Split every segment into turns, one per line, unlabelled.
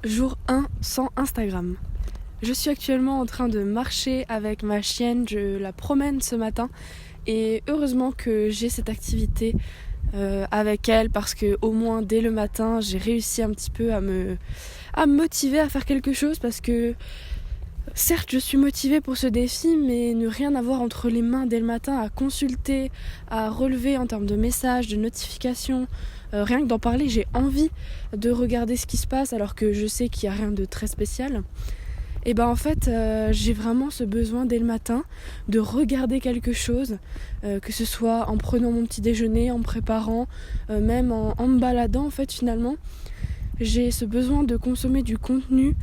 Jour 1 sans Instagram. Je suis actuellement en train de marcher avec ma chienne, je la promène ce matin et heureusement que j'ai cette activité avec elle parce que au moins dès le matin j'ai réussi un petit peu à me motiver à faire quelque chose parce que certes je suis motivée pour ce défi mais ne rien avoir entre les mains dès le matin à consulter, à relever en termes de messages, de notifications, rien que d'en parler j'ai envie de regarder ce qui se passe alors que je sais qu'il n'y a rien de très spécial. Et ben en fait j'ai vraiment ce besoin dès le matin de regarder quelque chose, que ce soit en prenant mon petit déjeuner, en me préparant, même en me baladant en fait finalement. J'ai ce besoin de consommer du contenu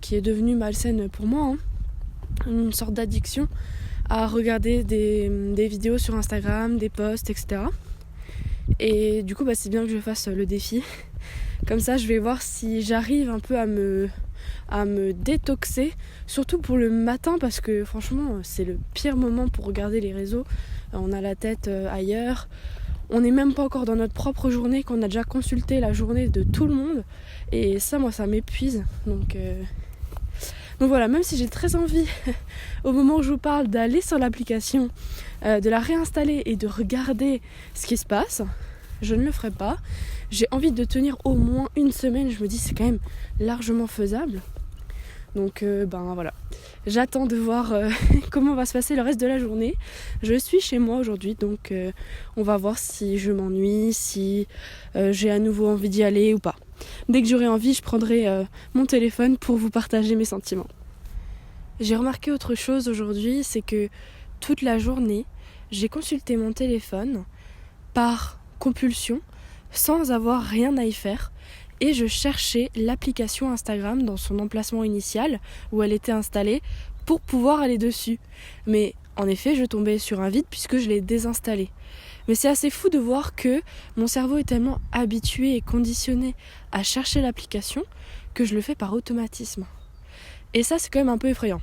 qui est devenu malsaine pour moi, une sorte d'addiction à regarder des vidéos sur Instagram, des posts, etc. Et du coup c'est bien que je fasse le défi. Comme ça je vais voir si j'arrive un peu à me détoxer, surtout pour le matin parce que franchement c'est le pire moment pour regarder les réseaux. On a la tête ailleurs, on n'est même pas encore dans notre propre journée qu'on a déjà consulté la journée de tout le monde et ça moi ça m'épuise donc voilà, même si j'ai très envie au moment où je vous parle d'aller sur l'application, de la réinstaller et de regarder ce qui se passe, je ne le ferai pas. J'ai envie de tenir au moins une semaine, je me dis c'est quand même largement faisable. Donc voilà, j'attends de voir comment va se passer le reste de la journée. Je suis chez moi aujourd'hui, donc on va voir si je m'ennuie, si j'ai à nouveau envie d'y aller ou pas. Dès que j'aurai envie, je prendrai mon téléphone pour vous partager mes sentiments. J'ai remarqué autre chose aujourd'hui, c'est que toute la journée, j'ai consulté mon téléphone par compulsion, sans avoir rien à y faire. Et je cherchais l'application Instagram dans son emplacement initial où elle était installée pour pouvoir aller dessus. Mais en effet, je tombais sur un vide puisque je l'ai désinstallé. Mais c'est assez fou de voir que mon cerveau est tellement habitué et conditionné à chercher l'application que je le fais par automatisme. Et ça, c'est quand même un peu effrayant.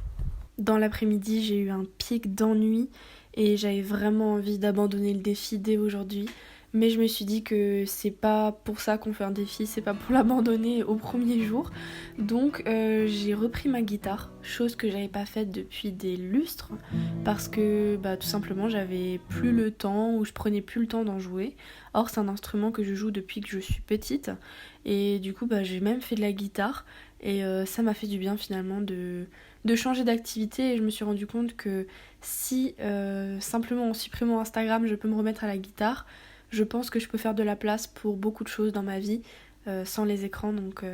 Dans l'après-midi, j'ai eu un pic d'ennui et j'avais vraiment envie d'abandonner le défi dès aujourd'hui. Mais je me suis dit que c'est pas pour ça qu'on fait un défi, c'est pas pour l'abandonner au premier jour. Donc j'ai repris ma guitare, chose que j'avais pas faite depuis des lustres, parce que tout simplement j'avais plus le temps ou je prenais plus le temps d'en jouer. Or c'est un instrument que je joue depuis que je suis petite et du coup j'ai même fait de la guitare et ça m'a fait du bien finalement de changer d'activité et je me suis rendu compte que si simplement en supprimant Instagram je peux me remettre à la guitare, je pense que je peux faire de la place pour beaucoup de choses dans ma vie sans les écrans, donc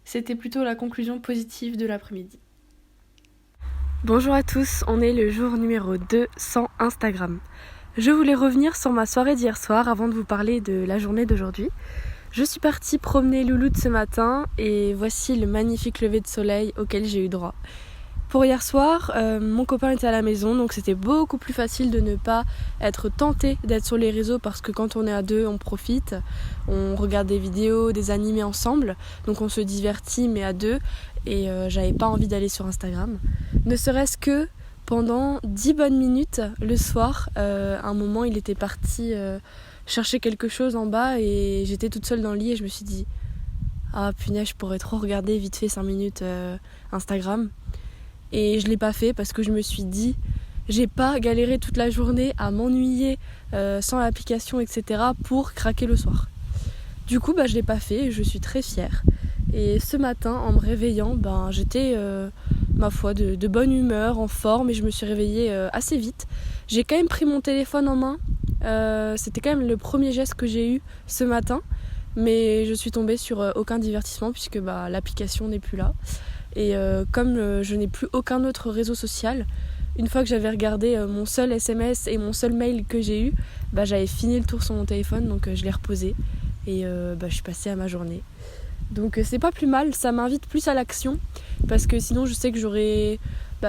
c'était plutôt la conclusion positive de l'après-midi. Bonjour à tous, on est le jour numéro 2 sans Instagram. Je voulais revenir sur ma soirée d'hier soir avant de vous parler de la journée d'aujourd'hui. Je suis partie promener Louloute ce matin et voici le magnifique lever de soleil auquel j'ai eu droit. Pour hier soir, mon copain était à la maison, donc c'était beaucoup plus facile de ne pas être tenté d'être sur les réseaux parce que quand on est à deux, on profite, on regarde des vidéos, des animés ensemble, donc on se divertit mais à deux et j'avais pas envie d'aller sur Instagram. Ne serait-ce que pendant 10 bonnes minutes le soir, à un moment il était parti chercher quelque chose en bas et j'étais toute seule dans le lit et je me suis dit « Ah punaise, je pourrais trop regarder vite fait 5 minutes Instagram ». Et je l'ai pas fait parce que je me suis dit j'ai pas galéré toute la journée à m'ennuyer sans l'application etc. pour craquer le soir. Du coup je l'ai pas fait et je suis très fière. Et ce matin en me réveillant j'étais ma foi de bonne humeur, en forme et je me suis réveillée assez vite. J'ai quand même pris mon téléphone en main, c'était quand même le premier geste que j'ai eu ce matin. Mais je suis tombée sur aucun divertissement puisque l'application n'est plus là. Et comme je n'ai plus aucun autre réseau social, une fois que j'avais regardé mon seul SMS et mon seul mail que j'ai eu, j'avais fini le tour sur mon téléphone, donc je l'ai reposé et je suis passée à ma journée. Donc c'est pas plus mal, ça m'invite plus à l'action parce que sinon je sais que j'aurais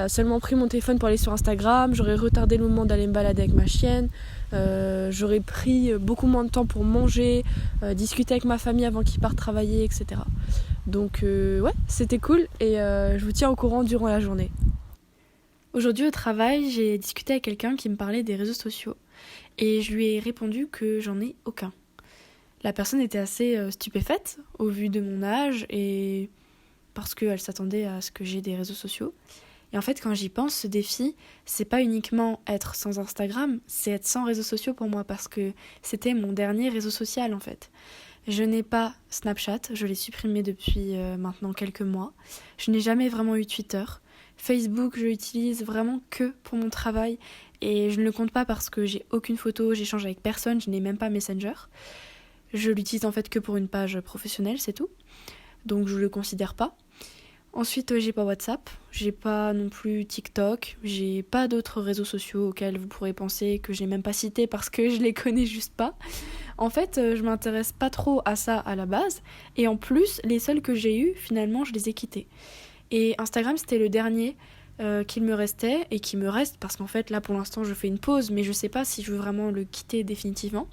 seulement pris mon téléphone pour aller sur Instagram, j'aurais retardé le moment d'aller me balader avec ma chienne, j'aurais pris beaucoup moins de temps pour manger, discuter avec ma famille avant qu'ils partent travailler, etc. Donc ouais, c'était cool et je vous tiens au courant durant la journée. Aujourd'hui au travail, j'ai discuté avec quelqu'un qui me parlait des réseaux sociaux et je lui ai répondu que j'en ai aucun. La personne était assez stupéfaite au vu de mon âge et parce qu'elle s'attendait à ce que j'ai des réseaux sociaux. Et en fait, quand j'y pense, ce défi, c'est pas uniquement être sans Instagram, c'est être sans réseaux sociaux pour moi parce que c'était mon dernier réseau social en fait. Je n'ai pas Snapchat, je l'ai supprimé depuis maintenant quelques mois. Je n'ai jamais vraiment eu Twitter. Facebook, je l'utilise vraiment que pour mon travail et je ne le compte pas parce que j'ai aucune photo, j'échange avec personne, je n'ai même pas Messenger. Je l'utilise en fait que pour une page professionnelle, c'est tout. Donc je le considère pas. Ensuite, j'ai pas WhatsApp, j'ai pas non plus TikTok, j'ai pas d'autres réseaux sociaux auxquels vous pourrez penser que j'ai même pas cité parce que je les connais juste pas. En fait, je m'intéresse pas trop à ça à la base, et en plus, les seuls que j'ai eus, finalement, je les ai quittés. Et Instagram, c'était le dernier qu'il me restait, et qui me reste, parce qu'en fait, là, pour l'instant, je fais une pause, mais je sais pas si je veux vraiment le quitter définitivement.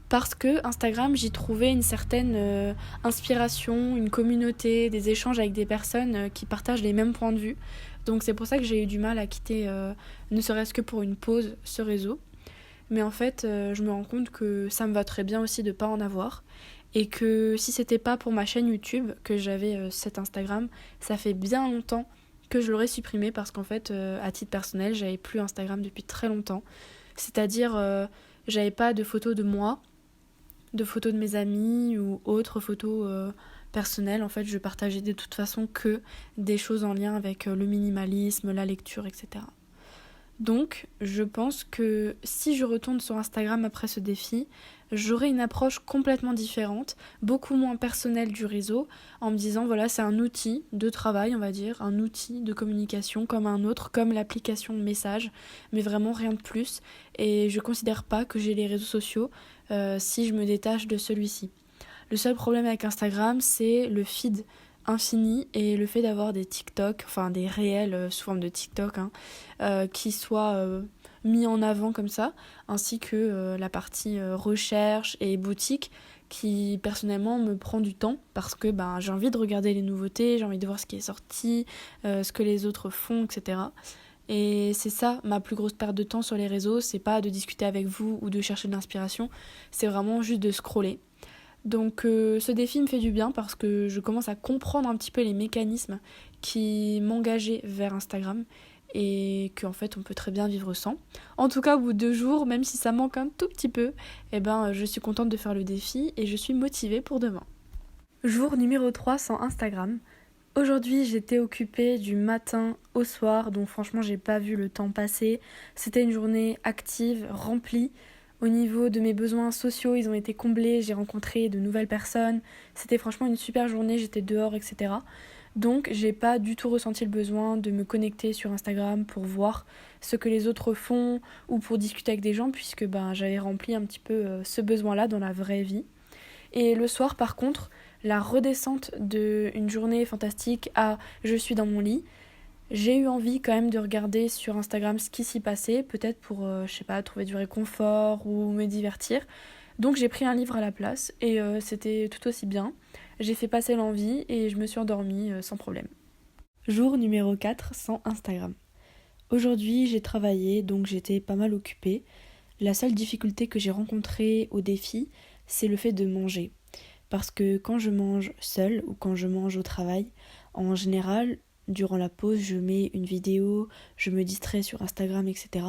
Parce que Instagram, j'y trouvais une certaine inspiration, une communauté, des échanges avec des personnes qui partagent les mêmes points de vue. Donc c'est pour ça que j'ai eu du mal à quitter, ne serait-ce que pour une pause, ce réseau. Mais en fait, je me rends compte que ça me va très bien aussi de pas en avoir. Et que si c'était pas pour ma chaîne YouTube que j'avais cet Instagram, ça fait bien longtemps que je l'aurais supprimé parce qu'en fait, à titre personnel, j'avais plus Instagram depuis très longtemps. C'est-à-dire, j'avais pas de photos de moi, de photos de mes amis ou autres photos personnelles. En fait, je partageais de toute façon que des choses en lien avec le minimalisme, la lecture, etc. Donc, je pense que si je retourne sur Instagram après ce défi, j'aurai une approche complètement différente, beaucoup moins personnelle du réseau, en me disant voilà, c'est un outil de travail, on va dire, un outil de communication comme un autre, comme l'application Message, mais vraiment rien de plus. Et je considère pas que j'ai les réseaux sociaux si je me détache de celui-ci. Le seul problème avec Instagram, c'est le feed infini et le fait d'avoir des TikTok, enfin des réels sous forme de TikTok, qui soient mis en avant comme ça, ainsi que la partie recherche et boutique qui personnellement me prend du temps parce que j'ai envie de regarder les nouveautés, j'ai envie de voir ce qui est sorti, ce que les autres font, etc. Et c'est ça ma plus grosse perte de temps sur les réseaux, c'est pas de discuter avec vous ou de chercher de l'inspiration, c'est vraiment juste de scroller. Donc ce défi me fait du bien parce que je commence à comprendre un petit peu les mécanismes qui m'engageaient vers Instagram et qu'en fait on peut très bien vivre sans. En tout cas au bout de 2 jours, même si ça manque un tout petit peu, je suis contente de faire le défi et je suis motivée pour demain. Jour numéro 3 sans Instagram. Aujourd'hui j'étais occupée du matin au soir, donc franchement j'ai pas vu le temps passer. C'était une journée active, remplie. Au niveau de mes besoins sociaux, ils ont été comblés, j'ai rencontré de nouvelles personnes. C'était franchement une super journée, j'étais dehors, etc. Donc j'ai pas du tout ressenti le besoin de me connecter sur Instagram pour voir ce que les autres font ou pour discuter avec des gens puisque j'avais rempli un petit peu ce besoin-là dans la vraie vie. Et le soir par contre, la redescente d'une journée fantastique à je suis dans mon lit, j'ai eu envie quand même de regarder sur Instagram ce qui s'y passait, peut-être pour, trouver du réconfort ou me divertir. Donc j'ai pris un livre à la place et c'était tout aussi bien. J'ai fait passer l'envie et je me suis endormie sans problème. Jour numéro 4 sans Instagram. Aujourd'hui j'ai travaillé donc j'étais pas mal occupée. La seule difficulté que j'ai rencontrée au défi, c'est le fait de manger. Parce que quand je mange seule ou quand je mange au travail, en général, durant la pause, je mets une vidéo, je me distrais sur Instagram, etc.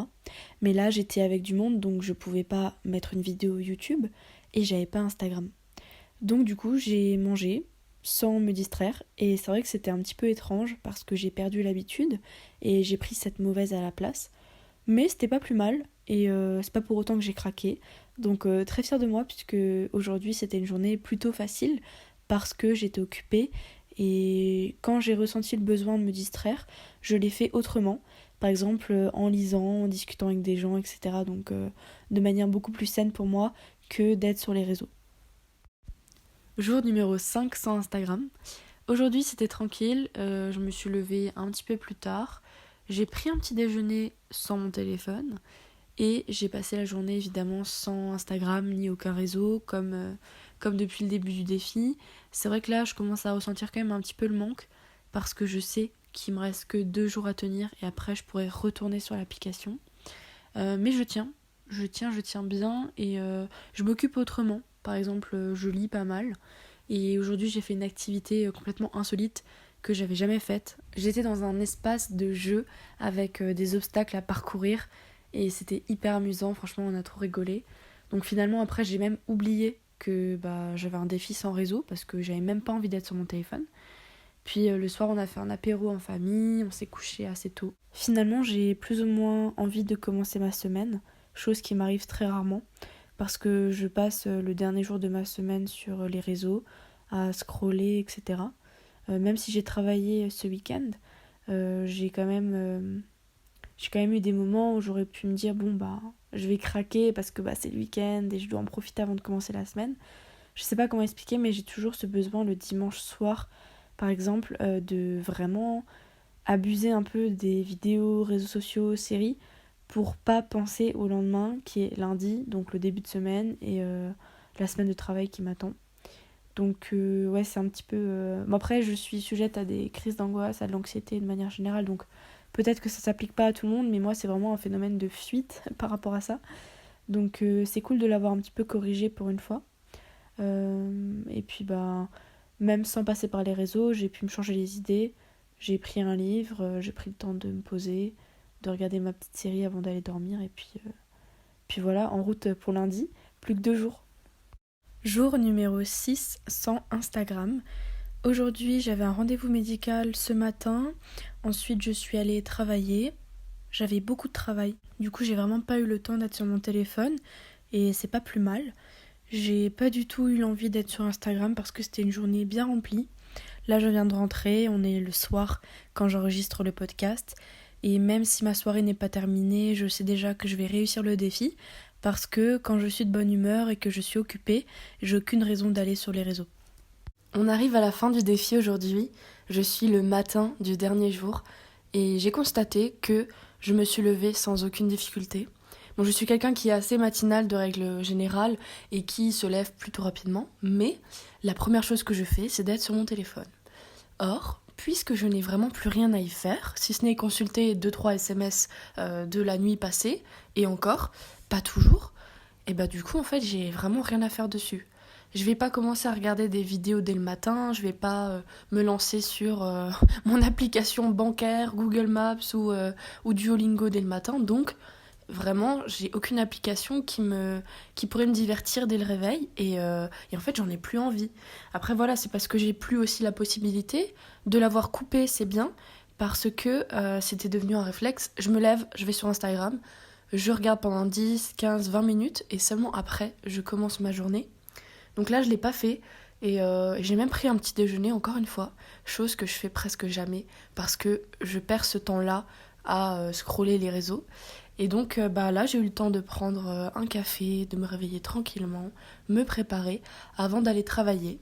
Mais là, j'étais avec du monde, donc je pouvais pas mettre une vidéo YouTube et j'avais pas Instagram. Donc du coup, j'ai mangé sans me distraire et c'est vrai que c'était un petit peu étrange parce que j'ai perdu l'habitude et j'ai pris cette mauvaise à la place. Mais c'était pas plus mal et c'est pas pour autant que j'ai craqué. Donc très fière de moi puisque aujourd'hui c'était une journée plutôt facile parce que j'étais occupée. Et quand j'ai ressenti le besoin de me distraire, je l'ai fait autrement. Par exemple en lisant, en discutant avec des gens, etc. Donc de manière beaucoup plus saine pour moi que d'être sur les réseaux. Jour numéro 5 sans Instagram. Aujourd'hui c'était tranquille, je me suis levée un petit peu plus tard. J'ai pris un petit déjeuner sans mon téléphone. Et j'ai passé la journée évidemment sans Instagram ni aucun réseau comme depuis le début du défi. C'est vrai que là je commence à ressentir quand même un petit peu le manque parce que je sais qu'il me reste que 2 jours à tenir et après je pourrai retourner sur l'application. Mais je tiens bien et je m'occupe autrement Par exemple, je lis pas mal. Et aujourd'hui, j'ai fait une activité complètement insolite que j'avais jamais faite. J'étais dans un espace de jeu avec des obstacles à parcourir. Et c'était hyper amusant, franchement, on a trop rigolé. Donc finalement, après, j'ai même oublié que j'avais un défi sans réseau parce que j'avais même pas envie d'être sur mon téléphone. Puis le soir, on a fait un apéro en famille, on s'est couché assez tôt. Finalement, j'ai plus ou moins envie de commencer ma semaine, chose qui m'arrive très rarement, parce que je passe le dernier jour de ma semaine sur les réseaux, à scroller, etc. Même si j'ai travaillé ce week-end, j'ai quand même eu des moments où j'aurais pu me dire je vais craquer parce que c'est le week-end et je dois en profiter avant de commencer la semaine. Je sais pas comment expliquer, mais j'ai toujours ce besoin le dimanche soir, par exemple, de vraiment abuser un peu des vidéos, réseaux sociaux, séries, pour pas penser au lendemain, qui est lundi, donc le début de semaine, et la semaine de travail qui m'attend. Donc ouais, c'est un petit peu... Bon, après, je suis sujette à des crises d'angoisse, à de l'anxiété de manière générale, donc peut-être que ça s'applique pas à tout le monde, mais moi, c'est vraiment un phénomène de fuite par rapport à ça. Donc c'est cool de l'avoir un petit peu corrigé pour une fois. Et puis même sans passer par les réseaux, j'ai pu me changer les idées. J'ai pris un livre, j'ai pris le temps de me poser, de regarder ma petite série avant d'aller dormir. Et puis voilà, en route pour lundi, plus que 2 jours. Jour numéro 6 sans Instagram. Aujourd'hui, j'avais un rendez-vous médical ce matin. Ensuite, je suis allée travailler. J'avais beaucoup de travail. Du coup, j'ai vraiment pas eu le temps d'être sur mon téléphone. Et c'est pas plus mal. J'ai pas du tout eu l'envie d'être sur Instagram parce que c'était une journée bien remplie. Là, je viens de rentrer, on est le soir quand j'enregistre le podcast. Et même si ma soirée n'est pas terminée, je sais déjà que je vais réussir le défi parce que quand je suis de bonne humeur et que je suis occupée, j'ai aucune raison d'aller sur les réseaux. On arrive à la fin du défi aujourd'hui. Je suis le matin du dernier jour et j'ai constaté que je me suis levée sans aucune difficulté. Bon, je suis quelqu'un qui est assez matinal de règle générale et qui se lève plutôt rapidement, mais la première chose que je fais, c'est d'être sur mon téléphone. Or, puisque je n'ai vraiment plus rien à y faire, si ce n'est consulter 2-3 SMS de la nuit passée, et encore, pas toujours, et du coup, en fait, j'ai vraiment rien à faire dessus. Je vais pas commencer à regarder des vidéos dès le matin, je vais pas me lancer sur mon application bancaire, Google Maps ou Duolingo dès le matin, donc vraiment, j'ai aucune application qui pourrait me divertir dès le réveil et en fait, j'en ai plus envie. Après, voilà, c'est parce que j'ai plus aussi la possibilité de l'avoir coupé, c'est bien, parce que c'était devenu un réflexe. Je me lève, je vais sur Instagram, je regarde pendant 10, 15, 20 minutes et seulement après, je commence ma journée. Donc là, je l'ai pas fait et j'ai même pris un petit déjeuner, encore une fois, chose que je fais presque jamais parce que je perds ce temps-là à scroller les réseaux. Et donc là, j'ai eu le temps de prendre un café, de me réveiller tranquillement, me préparer avant d'aller travailler.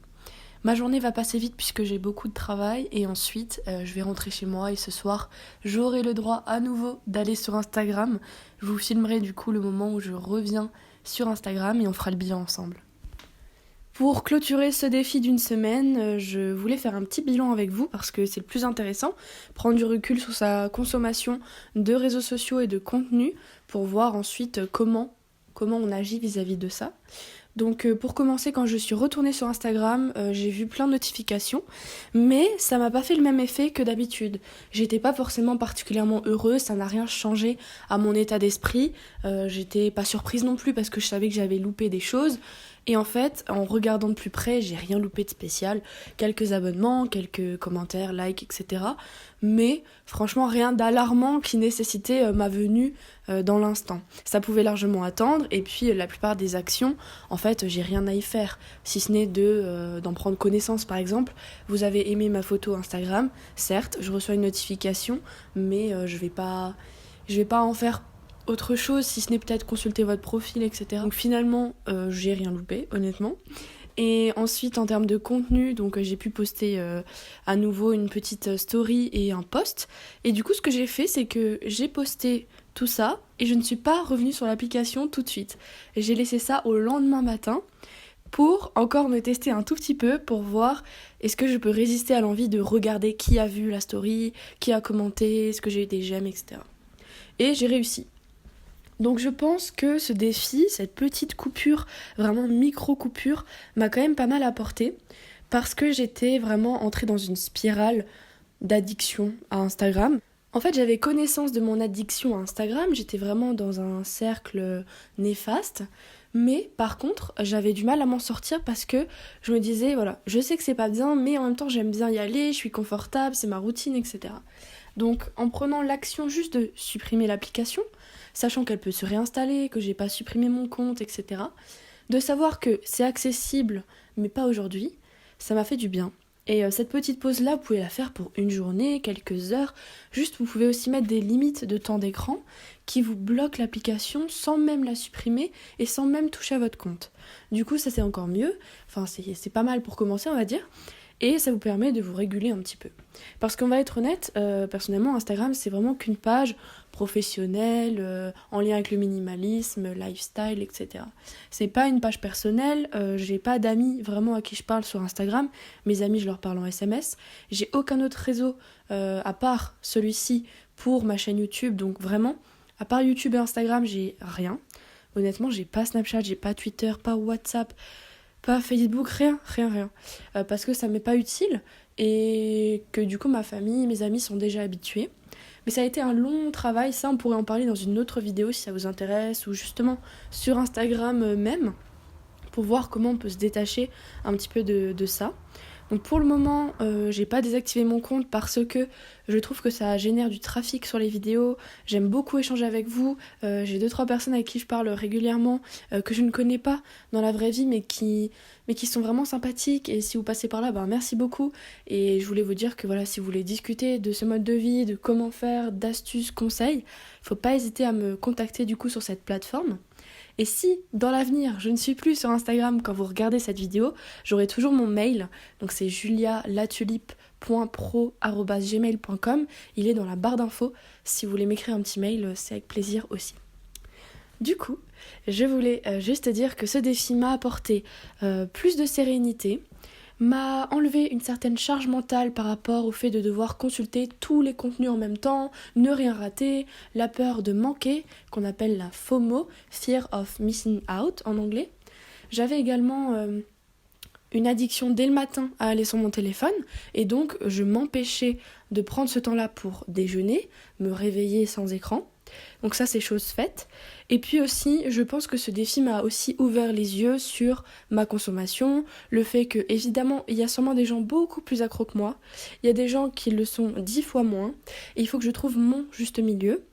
Ma journée va passer vite puisque j'ai beaucoup de travail et ensuite je vais rentrer chez moi et ce soir, j'aurai le droit à nouveau d'aller sur Instagram. Je vous filmerai du coup le moment où je reviens sur Instagram et on fera le bilan ensemble. Pour clôturer ce défi d'une semaine, je voulais faire un petit bilan avec vous parce que c'est le plus intéressant, prendre du recul sur sa consommation de réseaux sociaux et de contenu pour voir ensuite comment on agit vis-à-vis de ça. Donc pour commencer, quand je suis retournée sur Instagram, j'ai vu plein de notifications, mais ça m'a pas fait le même effet que d'habitude. J'étais pas forcément particulièrement heureuse, ça n'a rien changé à mon état d'esprit. J'étais pas surprise non plus parce que je savais que j'avais loupé des choses. Et en fait, en regardant de plus près, j'ai rien loupé de spécial. Quelques abonnements, quelques commentaires, likes, etc. Mais franchement, rien d'alarmant qui nécessitait ma venue dans l'instant. Ça pouvait largement attendre. Et puis, la plupart des actions, en fait, j'ai rien à y faire. Si ce n'est d'en prendre connaissance, par exemple. Vous avez aimé ma photo Instagram. Certes, je reçois une notification, mais je vais pas en faire autre chose, si ce n'est peut-être consulter votre profil, etc. Donc finalement, j'ai rien loupé, honnêtement. Et ensuite, en termes de contenu, donc j'ai pu poster à nouveau une petite story et un post. Et du coup, ce que j'ai fait, c'est que j'ai posté tout ça et je ne suis pas revenue sur l'application tout de suite. J'ai laissé ça au lendemain matin pour encore me tester un tout petit peu pour voir est-ce que je peux résister à l'envie de regarder qui a vu la story, qui a commenté, est-ce que j'ai eu des j'aime, etc. Et j'ai réussi. Donc je pense que ce défi, cette petite coupure, vraiment micro-coupure, m'a quand même pas mal apporté parce que j'étais vraiment entrée dans une spirale d'addiction à Instagram. En fait, j'avais connaissance de mon addiction à Instagram, j'étais vraiment dans un cercle néfaste, mais par contre, j'avais du mal à m'en sortir parce que je me disais, voilà, je sais que c'est pas bien, mais en même temps, j'aime bien y aller, je suis confortable, c'est ma routine, etc. Donc, en prenant l'action juste de supprimer l'application, sachant qu'elle peut se réinstaller, que j'ai pas supprimé mon compte, etc., de savoir que c'est accessible, mais pas aujourd'hui, ça m'a fait du bien. Et cette petite pause-là, vous pouvez la faire pour une journée, quelques heures. Juste, vous pouvez aussi mettre des limites de temps d'écran qui vous bloquent l'application sans même la supprimer et sans même toucher à votre compte. Du coup, ça c'est encore mieux. Enfin, c'est pas mal pour commencer, on va dire. Et ça vous permet de vous réguler un petit peu. Parce qu'on va être honnête, personnellement, Instagram, c'est vraiment qu'une page professionnelle, en lien avec le minimalisme, lifestyle, etc. C'est pas une page personnelle, j'ai pas d'amis vraiment à qui je parle sur Instagram. Mes amis, je leur parle en SMS. J'ai aucun autre réseau, à part celui-ci, pour ma chaîne YouTube. Donc vraiment, à part YouTube et Instagram, j'ai rien. Honnêtement, j'ai pas Snapchat, j'ai pas Twitter, pas WhatsApp, pas Facebook, rien. Parce que ça m'est pas utile et que du coup ma famille, mes amis sont déjà habitués. Mais ça a été un long travail, ça on pourrait en parler dans une autre vidéo si ça vous intéresse, ou justement sur Instagram même, pour voir comment on peut se détacher un petit peu de ça. Donc pour le moment, j'ai pas désactivé mon compte parce que je trouve que ça génère du trafic sur les vidéos. J'aime beaucoup échanger avec vous. J'ai 2-3 personnes avec qui je parle régulièrement, que je ne connais pas dans la vraie vie, mais qui sont vraiment sympathiques. Et si vous passez par là, ben merci beaucoup. Et je voulais vous dire que voilà, si vous voulez discuter de ce mode de vie, de comment faire, d'astuces, conseils, faut pas hésiter à me contacter du coup sur cette plateforme. Et si, dans l'avenir, je ne suis plus sur Instagram quand vous regardez cette vidéo, j'aurai toujours mon mail. Donc c'est julialatulipe.pro@gmail.com. Il est dans la barre d'infos. Si vous voulez m'écrire un petit mail, c'est avec plaisir aussi. Du coup, je voulais juste dire que ce défi m'a apporté plus de sérénité, m'a enlevé une certaine charge mentale par rapport au fait de devoir consulter tous les contenus en même temps, ne rien rater, la peur de manquer, qu'on appelle la FOMO, Fear of Missing Out en anglais. J'avais également une addiction dès le matin à aller sur mon téléphone, et donc je m'empêchais de prendre ce temps-là pour déjeuner, me réveiller sans écran. Donc ça, c'est chose faite. Et puis aussi, je pense que ce défi m'a aussi ouvert les yeux sur ma consommation, le fait que, évidemment, il y a sûrement des gens beaucoup plus accros que moi, il y a des gens qui le sont 10 fois moins, et il faut que je trouve mon juste milieu,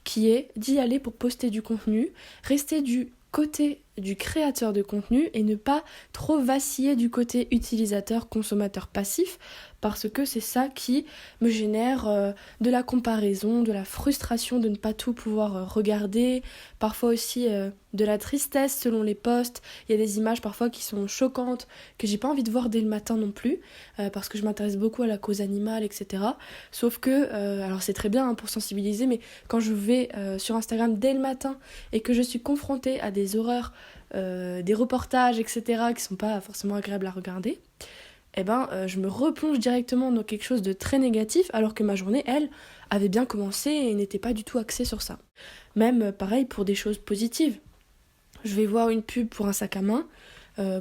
qui est d'y aller pour poster du contenu, rester du côté du créateur de contenu et ne pas trop vaciller du côté utilisateur, consommateur passif, parce que c'est ça qui me génère de la comparaison, de la frustration de ne pas tout pouvoir regarder, parfois aussi de la tristesse selon les posts. Il y a des images parfois qui sont choquantes, que j'ai pas envie de voir dès le matin non plus, parce que je m'intéresse beaucoup à la cause animale, etc. Sauf que, alors c'est très bien pour sensibiliser, mais quand je vais sur Instagram dès le matin et que je suis confrontée à des horreurs, des reportages, etc., qui sont pas forcément agréables à regarder, je me replonge directement dans quelque chose de très négatif, alors que ma journée, elle, avait bien commencé et n'était pas du tout axée sur ça. Même pareil pour des choses positives. Je vais voir une pub pour un sac à main,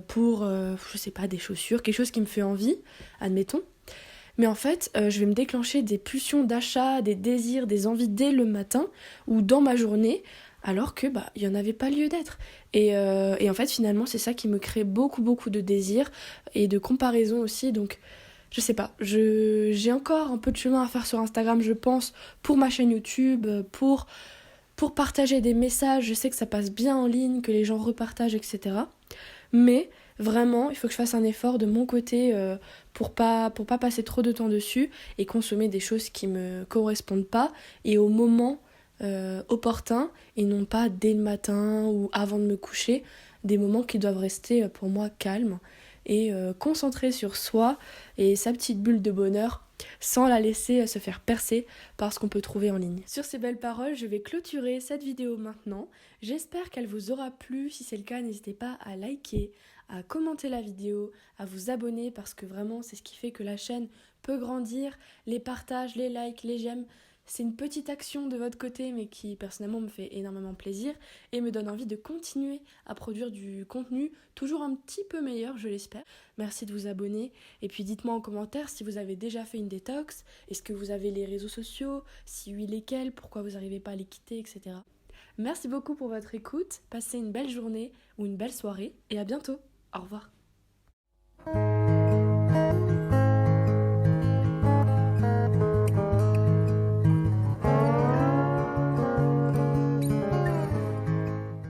pour, je sais pas, des chaussures, quelque chose qui me fait envie, admettons. Mais en fait, je vais me déclencher des pulsions d'achat, des désirs, des envies dès le matin ou dans ma journée, alors que il y en avait pas lieu d'être. Et en fait, finalement, c'est ça qui me crée beaucoup de désirs et de comparaison aussi. Donc, je sais pas, j'ai encore un peu de chemin à faire sur Instagram, je pense, pour ma chaîne YouTube, pour partager des messages. Je sais que ça passe bien en ligne, que les gens repartagent, etc. Mais vraiment, il faut que je fasse un effort de mon côté pour pas passer trop de temps dessus et consommer des choses qui me correspondent pas et au moment opportun et non pas dès le matin ou avant de me coucher, des moments qui doivent rester pour moi calmes et concentrés sur soi et sa petite bulle de bonheur sans la laisser se faire percer par ce qu'on peut trouver en ligne. Sur ces belles paroles, je vais clôturer cette vidéo maintenant. J'espère qu'elle vous aura plu. Si c'est le cas, n'hésitez pas à liker, à commenter la vidéo, à vous abonner parce que vraiment c'est ce qui fait que la chaîne peut grandir. Les partages, les likes, les j'aime, C'est une petite action de votre côté, mais qui personnellement me fait énormément plaisir et me donne envie de continuer à produire du contenu toujours un petit peu meilleur, je l'espère. Merci de vous abonner et puis dites-moi en commentaire si vous avez déjà fait une détox, est-ce que vous avez les réseaux sociaux, si oui lesquels, pourquoi vous n'arrivez pas à les quitter, etc. Merci beaucoup pour votre écoute, passez une belle journée ou une belle soirée et à bientôt. Au revoir.